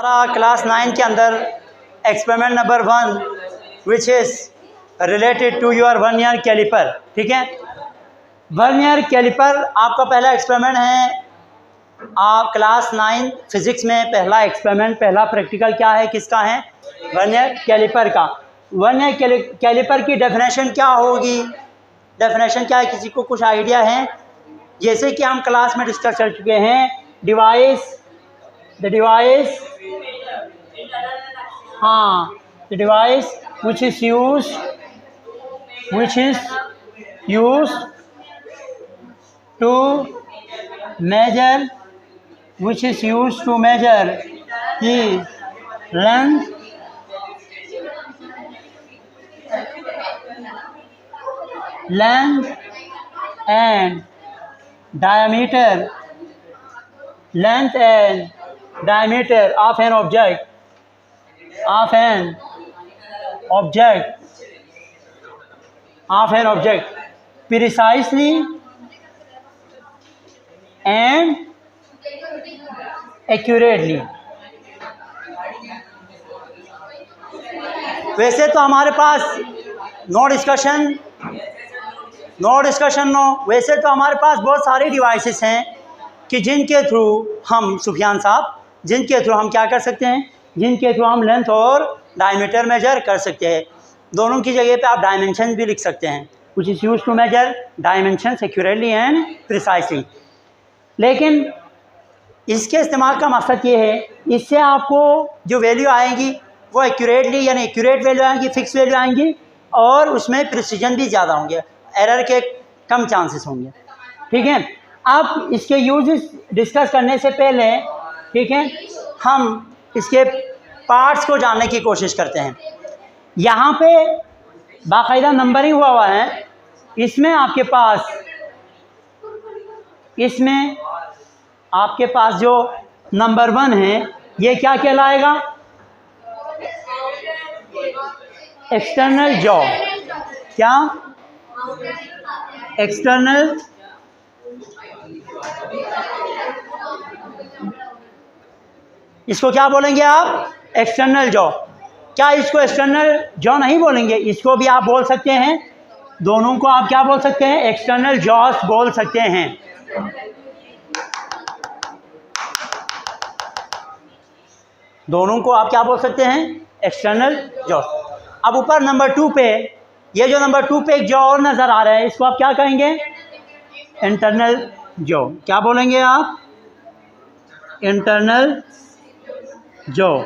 हमारा क्लास 9 के अंदर experiment number 1 which is related to your vernier caliper. ठीक है, वर्नियर कैलिपर आपका पहला एक्सपेरिमेंट है। आप क्लास 9 फिज़िक्स में पहला एक्सपेरिमेंट, पहला प्रैक्टिकल क्या है, किसका है? वर्नियर कैलिपर का। वर्नियर कैलिपर की डेफिनेशन क्या होगी? डेफिनेशन क्या है, किसी को कुछ आइडिया है? जैसे कि हम क्लास में डिस्कस कर चुके हैं, the device which is used to measure the length and diameter of an object precisely and accurately। वैसे तो हमारे पास वैसे तो हमारे पास बहुत सारे डिवाइसेस हैं कि जिनके थ्रू हम क्या कर सकते हैं, जिनके थ्रू हम लेंथ और डायमीटर मेजर कर सकते हैं। दोनों की जगह पे आप डायमेंशन भी लिख सकते हैं, which is used to measure dimensions accurately and precisely। लेकिन इसके इस्तेमाल का मकसद ये है, इससे आपको जो वैल्यू आएगी वो एक्यूरेटली यानी एक्यूरेट वैल्यू आएंगी, फिक्स वैल्यू आएंगी और उसमें प्रिसीजन भी ज़्यादा होंगे, एरर के कम चांसेस होंगे। ठीक है, अब इसके यूजेस डिस्कस करने से पहले, ठीक है, हम इसके पार्ट्स को जानने की कोशिश करते हैं। यहाँ पे बाकायदा नंबरिंग हुआ है। इसमें आपके पास जो नंबर 1 है ये क्या कहलाएगा? External jaw. क्या? एक्सटर्नल इसको क्या बोलेंगे आप? External jaw. क्या इसको एक्सटर्नल जॉ नहीं बोलेंगे? इसको भी आप बोल सकते हैं। दोनों को आप क्या बोल सकते हैं? एक्सटर्नल जॉस बोल सकते हैं। दोनों को आप क्या बोल सकते हैं? External jaws. अब ऊपर नंबर 2 पे, ये जो नंबर 2 पे एक जॉ और नज़र आ रहा है, इसको आप क्या कहेंगे? Internal jaw. क्या बोलेंगे आप? Internal jaw.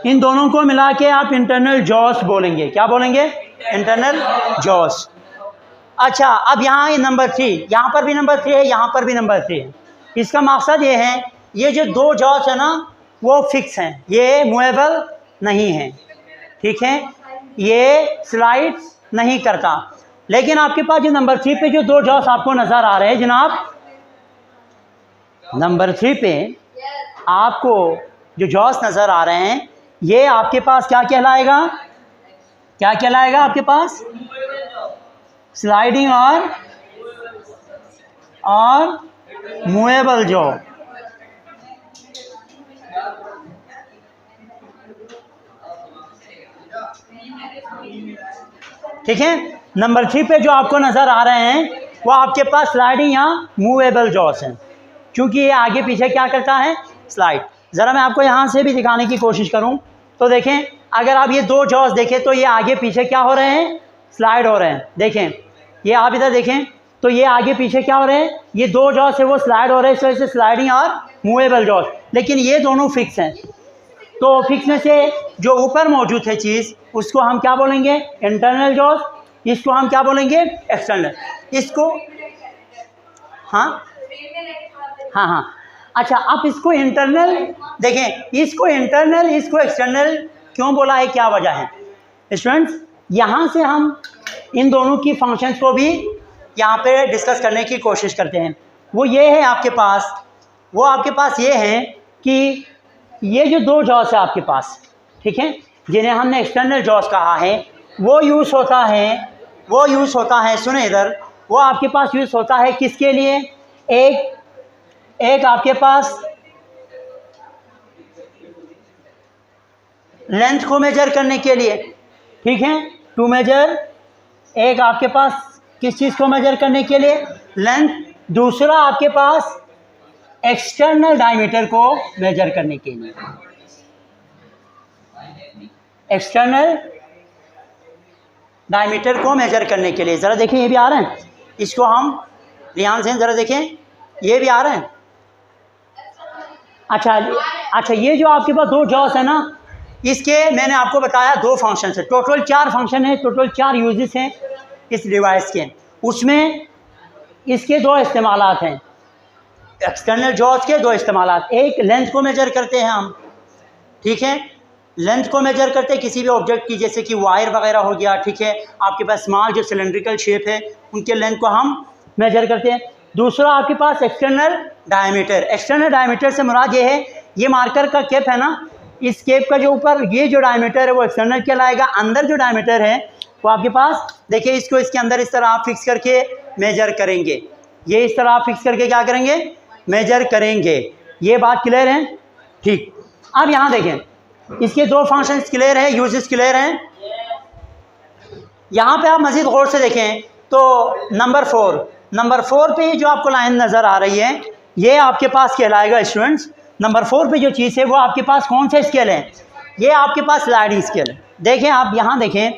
इन दोनों को मिला के आप इंटरनल जॉस बोलेंगे। क्या बोलेंगे? Internal jaws. अच्छा, अब यहाँ ये नंबर 3, यहाँ पर भी नंबर 3 है, यहाँ पर भी नंबर 3 है। इसका मकसद ये है, ये जो 2 जॉस है ना वो फिक्स हैं, ये मूवेबल नहीं है। ठीक है, ये स्लाइड नहीं करता। लेकिन आपके पास जो नंबर 3 पे जो 2 जॉस आपको नज़र आ रहे हैं जनाब, नंबर 3 पे आपको जो जॉस नज़र आ रहे हैं ये आपके पास क्या कहलाएगा? क्या कहलाएगा आपके पास? स्लाइडिंग और मूवेबल जॉ। ठीक है, नंबर 3 पे जो आपको नज़र आ रहे हैं वो आपके पास स्लाइडिंग या मूवेबल जॉस हैं, क्योंकि ये आगे पीछे क्या करता है? स्लाइड। ज़रा मैं आपको यहाँ से भी दिखाने की कोशिश करूँ तो देखें, अगर आप ये 2 जॉस देखें तो ये आगे पीछे क्या हो रहे हैं? स्लाइड हो रहे हैं। देखें, ये आप इधर देखें तो ये आगे पीछे क्या हो रहे हैं? ये 2 जॉस है वो स्लाइड हो रहे हैं, इस वजह से स्लाइडिंग और मूवेबल जॉस। लेकिन ये दोनों फिक्स हैं, तो फिक्स में से जो ऊपर मौजूद है चीज़ उसको हम क्या बोलेंगे? Internal jaws. इसको हम क्या बोलेंगे? एक्सटर्नल। इसको हाँ, अच्छा, आप इसको इंटरनल देखें, इसको इंटरनल, इसको एक्सटर्नल क्यों बोला है, क्या वजह है? स्टूडेंट्स, यहाँ से हम इन दोनों की फंक्शंस को भी यहाँ पे डिस्कस करने की कोशिश करते हैं। वो ये है आपके पास ये है कि ये जो 2 जॉस है आपके पास, ठीक है, जिन्हें हमने एक्सटर्नल जॉस कहा है, वो यूज़ होता है, सुने इधर, वो आपके पास यूज़ होता है किसके लिए? एक आपके पास लेंथ को मेजर करने के लिए, ठीक है, टू मेजर, एक आपके पास किस चीज़ को मेजर करने के लिए, लेंथ, दूसरा आपके पास एक्सटर्नल डायमीटर को मेजर करने के लिए, एक्सटर्नल डायमीटर को मेजर करने के लिए। ज़रा देखें, ये भी आ रहा है, इसको हम ध्यान से ज़रा देखें, ये भी आ रहा है। अच्छा, ये जो आपके पास दो जॉस है ना, इसके मैंने आपको बताया दो फंक्शन है, टोटल 4 फंक्शन है, टोटल 4 यूजेस हैं इस डिवाइस के। उसमें इसके 2 इस्तेमालात हैं, एक्सटर्नल जॉस के 2 इस्तेमालात। एक, लेंथ को मेजर करते हैं हम, ठीक है, लेंथ को मेजर करते हैं किसी भी ऑब्जेक्ट की, जैसे कि वायर वगैरह हो गया, ठीक है, आपके पास स्मॉल जो सिलेंड्रिकल शेप है उनके लेंथ को हम मेजर करते हैं। दूसरा आपके पास एक्सटर्नल डायमीटर। एक्सटर्नल डायमीटर से मुराद ये है, ये मार्कर का कैप है ना, इस कैप का जो ऊपर ये जो डायमीटर है वो एक्सटर्नल कहलाएगा। अंदर जो डायमीटर है वो आपके पास, देखिए, इसको इसके अंदर इस तरह आप फिक्स करके मेजर करेंगे, ये इस तरह आप फिक्स करके क्या करेंगे, मेजर करेंगे। ये बात क्लियर है? ठीक। अब यहाँ देखें, इसके 2 फंक्शंस क्लियर है, यूजेस क्लियर हैं। यहाँ पे आप मज़ीद गौर से देखें तो नंबर 4 पे जो आपको लाइन नज़र आ रही है, ये आपके पास कहलाएगा स्टूडेंट्स, नंबर 4 पे जो चीज़ है वो आपके पास कौन सा स्केल है, ये आपके पास स्लाइडिंग स्केल है। देखें, आप यहाँ देखें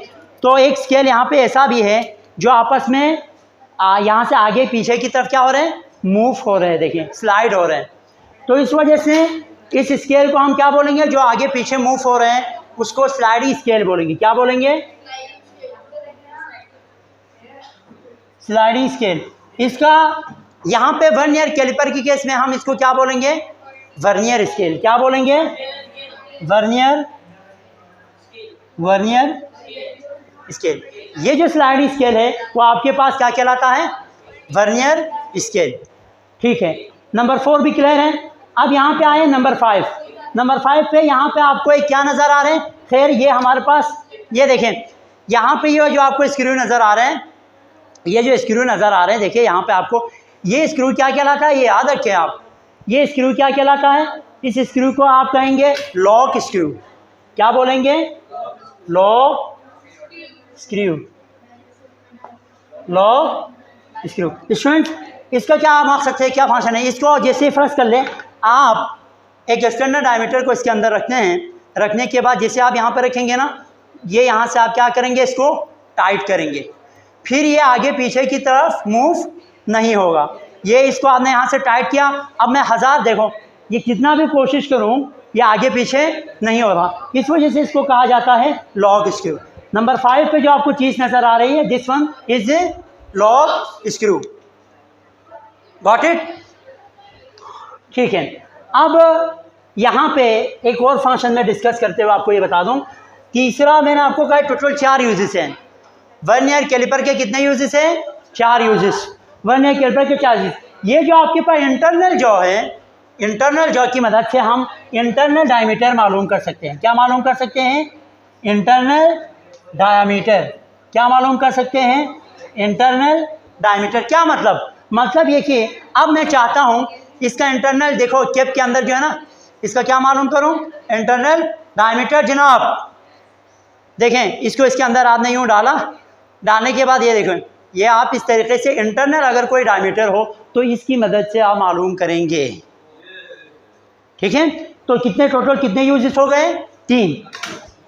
तो एक स्केल यहाँ पे ऐसा भी है जो आपस में यहाँ से आगे पीछे की तरफ क्या हो रहे हैं, मूव हो रहे हैं, देखें, स्लाइड हो रहे हैं। तो इस वजह से इस स्केल को हम क्या बोलेंगे, जो आगे पीछे मूव हो रहे हैं उसको स्लाइडिंग स्केल बोलेंगे। क्या बोलेंगे? Sliding scale. इसका यहाँ पे वर्नियर कैलिपर की केस में हम इसको क्या बोलेंगे, वर्नियर स्केल। क्या बोलेंगे? Vernier scale. ये जो स्लाइडिंग स्केल है वो आपके पास क्या कहलाता है, वर्नियर स्केल। ठीक है, नंबर 4 भी क्लियर है। अब यहाँ पे आए नंबर 5। नंबर 5 पे यहाँ पे आपको एक क्या नज़र आ रहे हैं, खैर ये हमारे पास, ये देखें यहाँ पे ये जो आपको स्क्रू नज़र आ रहे हैं, ये जो स्क्रू नज़र आ रहे हैं, देखिए यहाँ पे आपको ये स्क्रू क्या कहलाता है, ये याद रखें आप, ये स्क्रू क्या कहलाता है, इस स्क्रू को आप कहेंगे लॉक स्क्रू। क्या बोलेंगे? Lock screw, lock screw. Student, इसका क्या मकसद है, क्या फंक्शन है? इसको जैसे फर्ज कर लें, आप एक एक्सटर्नल डायमीटर को इसके अंदर रखते हैं, रखने के बाद जैसे आप यहाँ पर रखेंगे ना, ये यहाँ से आप क्या करेंगे, इसको टाइट करेंगे, फिर ये आगे पीछे की तरफ मूव नहीं होगा। ये इसको आपने यहाँ से टाइट किया, अब मैं 1000 देखो, ये कितना भी कोशिश करूँ ये आगे पीछे नहीं हो रहा, इस वजह से इसको कहा जाता है लॉक स्क्रू। नंबर 5 पे जो आपको चीज़ नज़र आ रही है, this one is a lock screw. Got it? ठीक है। अब यहाँ पे एक और फंक्शन में डिस्कस करते हुए आपको ये बता दूँ, तीसरा मैंने आपको कहा टोटल 4 यूजेस हैं। वर्नियर कैलिपर के कितने यूजेस हैं? 4 यूजेस। वर्नियर कैलिपर के 4 यूजेस। ये जो आपके पास इंटरनल जॉ है, इंटरनल जॉ की मदद से हम इंटरनल डायमीटर मालूम कर सकते हैं। क्या मालूम कर सकते हैं? Internal diameter. क्या मालूम कर सकते हैं? Internal diameter. क्या मतलब? मतलब ये कि अब मैं चाहता हूँ इसका इंटरनल, देखो कैप के अंदर जो है ना, इसका क्या मालूम करूँ, इंटरनल डायमीटर। जनाब देखें, इसको इसके अंदर आपने यूँ डाला, डालने के बाद ये देखो, ये आप इस तरीके से इंटरनल अगर कोई डायमीटर हो तो इसकी मदद से आप मालूम करेंगे। ठीक है, तो कितने टोटल कितने यूजेस हो गए? 3।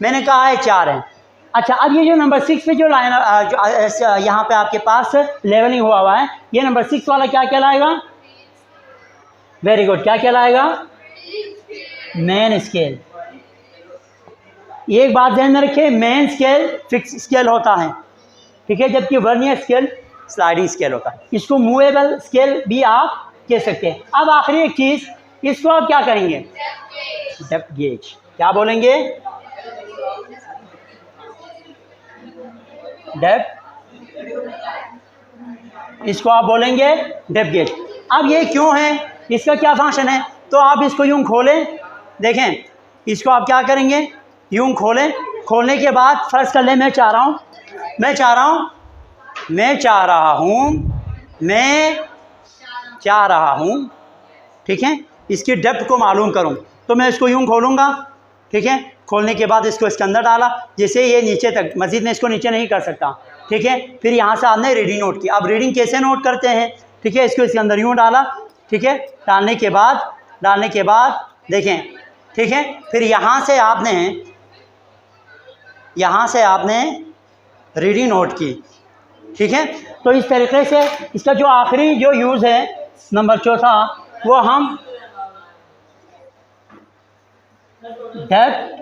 मैंने कहा है 4 हैं। अच्छा, अब ये जो नंबर 6 पे जो लाइन यहाँ पे आपके पास लेवलिंग हुआ है, ये नंबर 6 वाला क्या कहलाएगा? वेरी गुड, क्या कहलाएगा? Main scale. एक बात ध्यान में रखिए, मेन स्केल फिक्स स्केल होता है, ठीक है, जबकि वर्नियर स्केल स्लाइडिंग स्केल होता है। इसको मूवेबल स्केल भी आप कह सकते हैं। अब आखिरी एक चीज़, इसको आप क्या करेंगे? Depth gauge. क्या बोलेंगे? डेप्थ, इसको आप बोलेंगे डेप्थ गेज। अब ये क्यों है, इसका क्या फंक्शन है? तो आप इसको यूं खोलें, देखें, इसको आप क्या करेंगे, यूं खोलें, खोलने के बाद फर्ज कर लें मैं चाह रहा हूँ, ठीक है, इसकी डेप्थ को मालूम करूँ, तो मैं इसको यूं खोलूँगा, ठीक है, खोलने के बाद इसको इसके अंदर डाला, जैसे ये नीचे तक, मजीद में इसको नीचे नहीं कर सकता, ठीक है। फिर यहाँ से आपने रीडिंग नोट की। अब रीडिंग कैसे नोट करते हैं, ठीक है, इसको इसके अंदर यूँ डाला, ठीक है, डालने के बाद देखें, ठीक है, फिर यहाँ से आपने रीडिंग नोट की, ठीक है। तो इस तरीके से इसका जो आखिरी जो यूज़ है नंबर चौथा, वो हम डेप्थ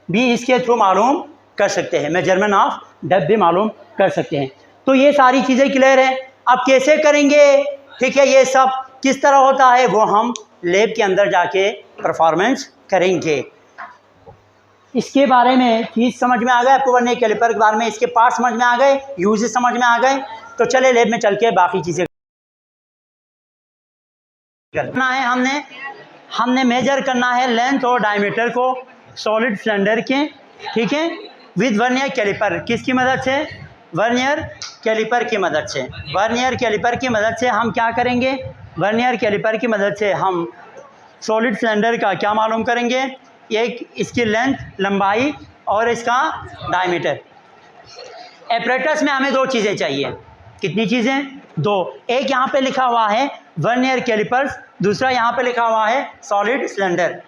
भी इसके थ्रू मालूम कर सकते हैं, मेजरमेंट ऑफ डेप्थ भी मालूम कर सकते हैं। तो ये सारी चीज़ें क्लियर हैं। अब कैसे करेंगे, ठीक है, ये सब किस तरह होता है वो हम लैब के अंदर जाके परफॉर्मेंस करेंगे। इसके बारे में चीज़ समझ में आ गए आपको, वर्नियर कैलिपर के बारे में, इसके पार्ट समझ में आ गए, यूजेस समझ में आ गए। तो चले लैब में चल के बाकी चीज़ें करना है। हमने मेजर करना है लेंथ और डायमीटर को सॉलिड सिलेंडर के, ठीक है, विद वर्नियर कैलिपर। किसकी मदद से, वर्नियर कैलिपर की मदद से। वर्नियर कैलिपर की मदद से हम क्या करेंगे, वर्नियर कैलिपर की मदद से हम सॉलिड सिलेंडर का क्या मालूम करेंगे, एक इसकी लेंथ, लंबाई और इसका डायमीटर। एपरेटस में हमें दो चीज़ें चाहिए। कितनी चीज़ें, दो। एक यहाँ पे लिखा हुआ है वर्नियर कैलिपर्स, दूसरा यहाँ पे लिखा हुआ है सॉलिड सिलेंडर।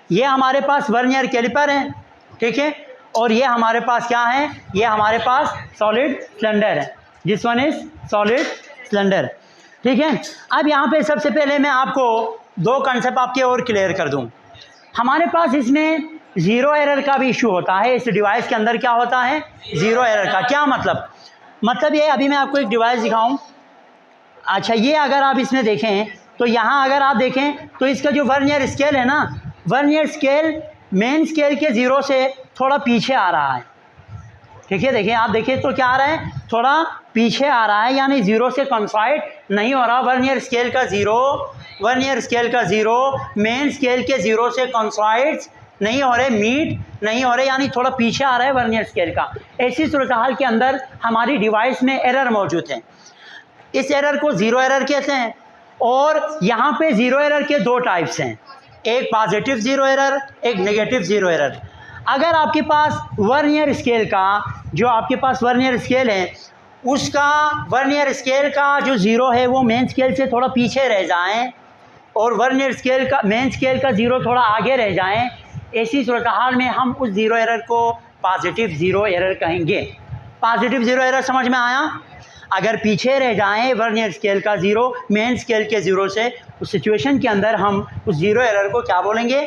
ये हमारे पास वर्नियर कैलिपर है, ठीक है, और ये हमारे पास क्या है, ये हमारे पास सॉलिड सिलेंडर है। This one is solid cylinder, ठीक है। अब यहाँ पे सबसे पहले मैं आपको दो कंसेप्ट आपके और क्लियर कर दूँ। हमारे पास इसमें ज़ीरो एरर का भी इशू होता है। इस डिवाइस के अंदर क्या होता है, ज़ीरो एरर का। क्या मतलब ये, अभी मैं आपको एक डिवाइस दिखाऊं। अच्छा, ये अगर आप इसमें देखें तो यहाँ अगर आप देखें तो इसका जो वर्नियर स्केल है ना, वर्नियर स्केल मेन स्केल के ज़ीरो से थोड़ा पीछे आ रहा है, ठीक है। देखिए, आप देखिए तो क्या आ रहा है, थोड़ा पीछे आ रहा है, यानी ज़ीरो से कंसाइड नहीं हो रहा। वर्नियर स्केल का ज़ीरो मेन स्केल के ज़ीरो से कंसाइड नहीं हो रहे, मीट नहीं हो रहे, यानी थोड़ा पीछे आ रहा है वर्नियर स्केल का। ऐसी सूरत हाल के अंदर हमारी डिवाइस में एरर मौजूद है। इस एरर को ज़ीरो एरर कहते हैं। और यहाँ पे ज़ीरो एरर के दो टाइप्स हैं, एक पॉजिटिव ज़ीरो एरर, एक नेगेटिव ज़ीरो एरर। अगर आपके पास वर्नियर स्केल का, जो आपके पास वर्नियर स्केल है, उसका वर्नियर स्केल का जो ज़ीरो है वो मेन स्केल से थोड़ा पीछे रह जाएं और वर्नियर स्केल का मेन स्केल का ज़ीरो थोड़ा आगे रह जाएं, ऐसी सूरत हाल में हम उस ज़ीरो एरर को पॉजिटिव ज़ीरो एरर कहेंगे। पॉजिटिव ज़ीरो एरर समझ में आया? अगर पीछे रह जाएं वर्नियर स्केल का ज़ीरो मेन स्केल के ज़ीरो से, उस सिचुएशन के अंदर हम उस ज़ीरो एरर को क्या बोलेंगे,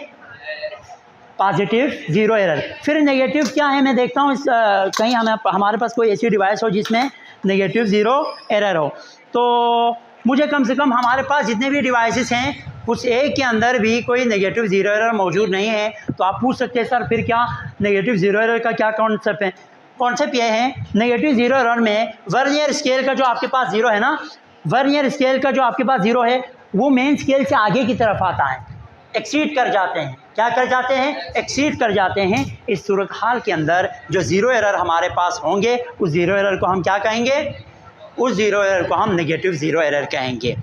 पॉजिटिव ज़ीरो एरर। फिर नेगेटिव क्या है, मैं देखता हूँ कहीं हमारे पास कोई ऐसी डिवाइस हो जिसमें नेगेटिव ज़ीरो एरर हो। तो मुझे कम से कम हमारे पास जितने भी डिवाइसेस हैं उस एक के अंदर भी कोई नेगेटिव ज़ीरो एरर मौजूद नहीं है। तो आप पूछ सकते हैं सर फिर क्या नेगेटिव ज़ीरो एरर का क्या कॉन्सेप्ट है। कॉन्सेप्ट ये है, नेगेटिव ज़ीरो एरर में वर्नियर स्केल का जो आपके पास ज़ीरो है ना, वर्नियर स्केल का जो आपके पास ज़ीरो है वो मेन स्केल से आगे की तरफ आता है, एक्सीड कर जाते हैं। क्या कर जाते हैं, एक्सीड कर जाते हैं। इस सूरत हाल के अंदर जो ज़ीरो एरर हमारे पास होंगे उस ज़ीरो एरर को हम क्या कहेंगे, उस ज़ीरो एरर को हम नेगेटिव ज़ीरो एरर कहेंगे।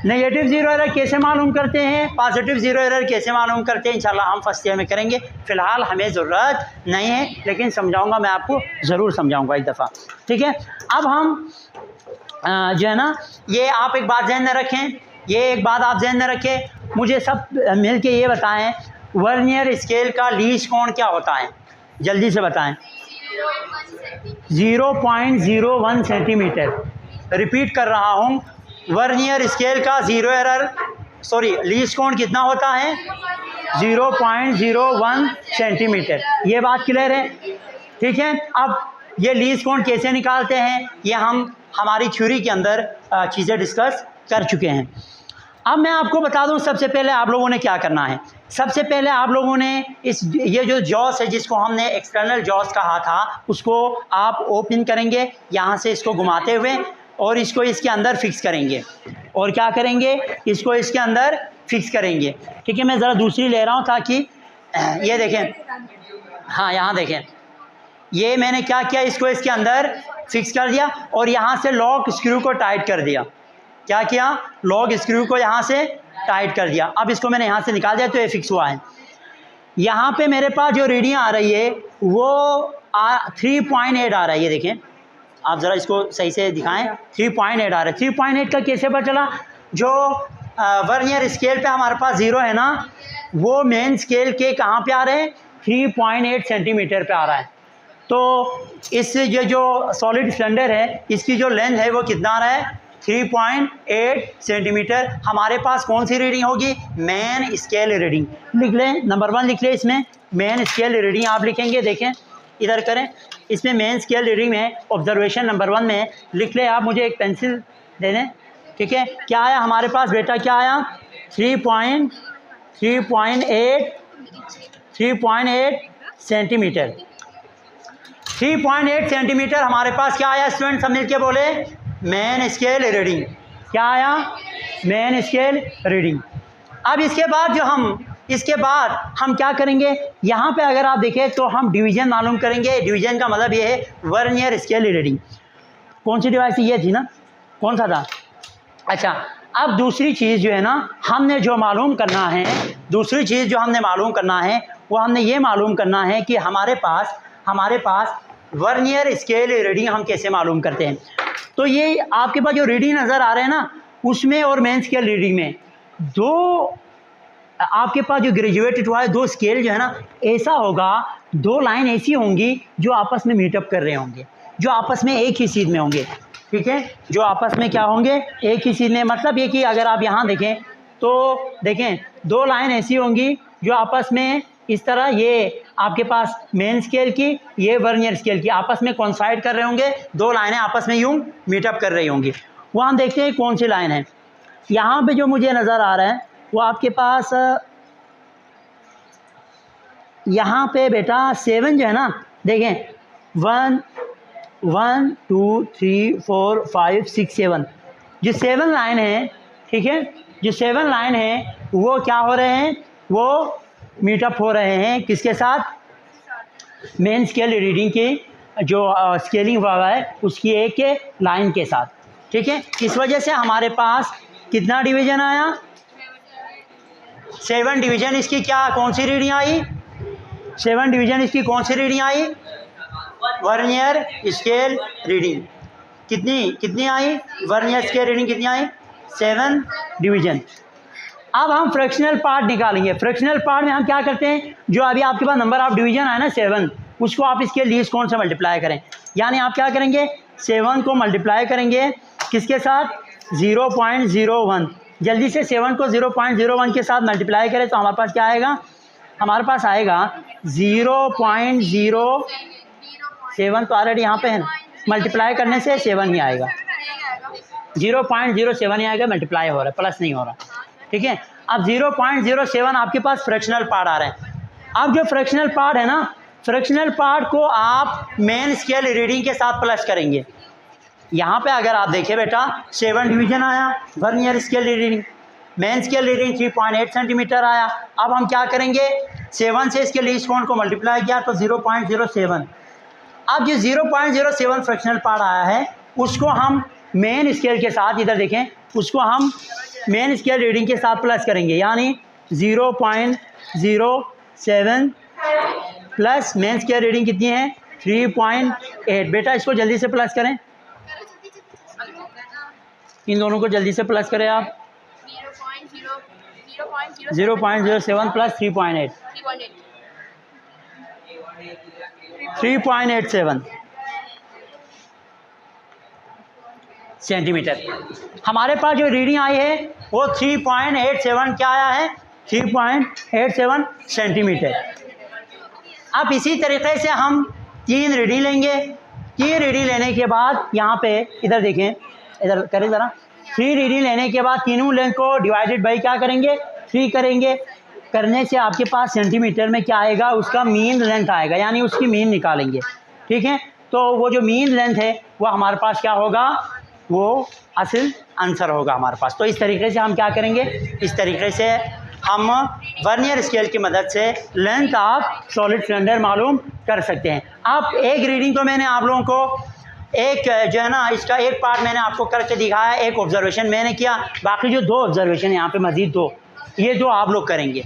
नेगेटिव ज़ीरो एरर कैसे मालूम करते हैं, पॉजिटिव ज़ीरो एरर कैसे मालूम करते हैं, इंशाल्लाह हम फर्स्ट ईयर में करेंगे। फ़िलहाल हमें ज़रूरत नहीं है, लेकिन समझाऊंगा, मैं आपको ज़रूर समझाऊंगा एक दफ़ा, ठीक है। अब हम जो है ना, ये आप एक बात ध्यान में रखें, ये एक बात आप ध्यान में रखें, मुझे सब मिल के ये बताएं वर्नियर स्केल का लीस्ट कोण क्या होता है, जल्दी से बताएं। 0.01 सेंटीमीटर। रिपीट कर रहा हूँ, वर्नियर स्केल का लीस्ट कोण कितना होता है, 0.01 सेंटीमीटर। ये बात क्लियर है, ठीक है। अब ये लीस्ट कोण कैसे निकालते हैं ये हम हमारी थ्योरी के अंदर चीज़ें डिस्कस कर चुके हैं। अब मैं आपको बता दूं, सबसे पहले आप लोगों ने क्या करना है। सबसे पहले आप लोगों ने ये जो जॉस है जिसको हमने एक्सटर्नल जॉस कहा था उसको आप ओपन करेंगे यहाँ से, इसको घुमाते हुए, और इसको इसके अंदर फिक्स करेंगे। और क्या करेंगे, इसको इसके अंदर फिक्स करेंगे, ठीक है। मैं ज़रा दूसरी ले रहा हूँ ताकि ये देखें, हाँ यहाँ देखें, ये मैंने क्या किया, इसको इसके अंदर फिक्स कर दिया और यहाँ से लॉक स्क्रू को टाइट कर दिया। क्या किया, लॉक स्क्रू को यहाँ से टाइट कर दिया। अब इसको मैंने यहाँ से निकाल दिया तो ये फिक्स हुआ है। यहाँ पे मेरे पास जो रीडिंग आ रही है वो 3.8 आ रहा है। ये देखें, आप ज़रा इसको सही से दिखाएं, 3.8 आ रहा है। 3.8 का कैसे पता चला? जो वर्नियर स्केल पे हमारे पास 0 है ना, वो मेन स्केल के कहाँ पे आ रहे हैं? 3.8 सेंटीमीटर पे आ रहा है। तो इस ये जो सॉलिड सिलेंडर है इसकी जो लेंथ है वो कितना आ रहा है? 3.8 सेंटीमीटर। हमारे पास कौन सी रीडिंग होगी? Main scale reading. लिख लें, नंबर 1 लिख लें इसमें, मेन स्केल रीडिंग आप लिखेंगे। देखें इधर करें, इसमें मेन स्केल रीडिंग में ऑब्जर्वेशन नंबर 1 में लिख ले। आप मुझे एक पेंसिल दे दें, ठीक है। क्या आया हमारे पास बेटा? क्या आया? 3.8 सेंटीमीटर। 3.8 सेंटीमीटर हमारे पास क्या आया? स्टूडेंट सब मिलके बोले, मेन स्केल रीडिंग। क्या आया? Main scale reading. अब इसके बाद हम क्या करेंगे? यहाँ पे अगर आप देखें तो हम डिवीजन मालूम करेंगे। डिवीजन का मतलब ये है वर्नियर स्केल रीडिंग। कौन सी डिवाइस? ये थी ना, कौन सा था? अच्छा, अब दूसरी चीज़ जो है ना, हमने जो मालूम करना है, दूसरी चीज़ जो हमने मालूम करना है वो हमने ये मालूम करना है कि हमारे पास वर्नियर स्केल रीडिंग हम कैसे मालूम करते हैं। तो ये आपके पास जो रीडिंग नज़र आ रहे हैं ना, उसमें और मेन स्केल रीडिंग में दो, आपके पास जो ग्रेजुएटेड हुआ है, दो स्केल जो है ना, ऐसा होगा, दो लाइन ऐसी होंगी जो आपस में मीटअप कर रहे होंगे, जो आपस में एक ही चीज़ में होंगे, ठीक है। जो आपस में क्या होंगे? एक ही चीज़ में। मतलब ये कि अगर आप यहाँ देखें तो देखें, दो लाइन ऐसी होंगी जो आपस में इस तरह, ये आपके पास मेन स्केल की, ये वर्नियर स्केल की, आपस में कोइंसाइड कर रहे होंगे। दो लाइनें आपस में यूं मीटअप कर रही होंगी। वो हम देखते हैं कौन सी लाइन है। यहाँ पे जो मुझे नज़र आ रहा है वो आपके पास यहाँ पे बेटा 7 जो है ना, देखें 1 2 3 4 5 6 7, जो 7 लाइन है, ठीक है, जो 7 लाइन है वो क्या हो रहे हैं? वो मीटअप हो रहे हैं किसके साथ? मेन स्केल रीडिंग की जो स्केलिंग हुआ है उसकी एक लाइन के साथ, ठीक है। इस वजह से हमारे पास कितना डिवीजन आया? 7 डिवीजन। इसकी क्या, कौन सी रीडिंग आई? 7 डिवीजन इसकी कौन सी रीडिंग आई? Vernier scale reading. कितनी आई? वर्नियर स्केल रीडिंग कितनी आई? 7 डिवीजन। अब हम फ्रैक्शनल पार्ट निकालेंगे। फ्रैक्शनल पार्ट में हम क्या करते हैं? जो अभी आपके पास नंबर ऑफ डिवीजन आया ना 7, उसको आप इसके लीस्ट काउंट से मल्टीप्लाई करें। यानी आप क्या करेंगे? 7 को मल्टीप्लाई करेंगे किसके साथ? 0.01। जल्दी से 7 को 0.01 के साथ मल्टीप्लाई करें तो हमारे पास क्या आएगा? हमारे पास आएगा 0.07 तो ऑलरेडी यहाँ पे है ना, मल्टीप्लाई करने से 7 ही आएगा, 0.07 ही आएगा, मल्टीप्लाई हो रहा है, प्लस नहीं हो रहा, ठीक है। अब 0.07 आपके पास फ्रैक्शनल पार्ट आ रहा है। अब जो फ्रैक्शनल पार्ट है ना, फ्रैक्शनल पार्ट को आप मेन स्केल रीडिंग के साथ प्लस करेंगे। यहाँ पे अगर आप देखें बेटा 7 डिवीजन आया, vernier scale reading, main scale reading 3.8 centimetre आया। अब हम क्या करेंगे? 7 से इसके लीस्ट काउंट को मल्टीप्लाई किया तो 0.07। अब जो 0.07 फ्रैक्शनल पार्ट आया है उसको हम मेन स्केल के साथ, इधर देखें, उसको हम मेन स्केल रीडिंग के साथ प्लस करेंगे। यानी 0.07 प्लस मेन स्केल रीडिंग कितनी है? 3.8। बेटा इसको जल्दी से प्लस करें, इन दोनों को जल्दी से प्लस करें आप। 0.07 प्लस 3.8, 3.87 सेंटीमीटर। हमारे पास जो रीडिंग आई है वो 3.87 क्या आया है? 3.87 सेंटीमीटर। अब इसी तरीके से हम 3 रीडिंग लेंगे। 3 रीडिंग लेने के बाद यहाँ पे इधर देखें, इधर करें ज़रा, 3 रीडिंग लेने के बाद तीनों लेंथ को डिवाइडेड बाई क्या करेंगे? 3 करेंगे। करने से आपके पास सेंटीमीटर में क्या आएगा? उसका मीन लेंथ आएगा, यानी उसकी मीन निकालेंगे, ठीक है। तो वो जो मीन लेंथ है वो हमारे पास क्या होगा? वो असल आंसर होगा हमारे पास। तो इस तरीके से हम क्या करेंगे? इस तरीके से हम वर्नियर स्केल की मदद से लेंथ ऑफ सॉलिड सिलेंडर मालूम कर सकते हैं। अब एक रीडिंग तो मैंने आप लोगों को एक जो है ना, इसका एक पार्ट मैंने आपको करके दिखाया, एक ऑब्जर्वेशन मैंने किया, बाकी जो 2 ऑब्जर्वेशन यहाँ पे मज़ीद 2, ये 2 आप लोग करेंगे।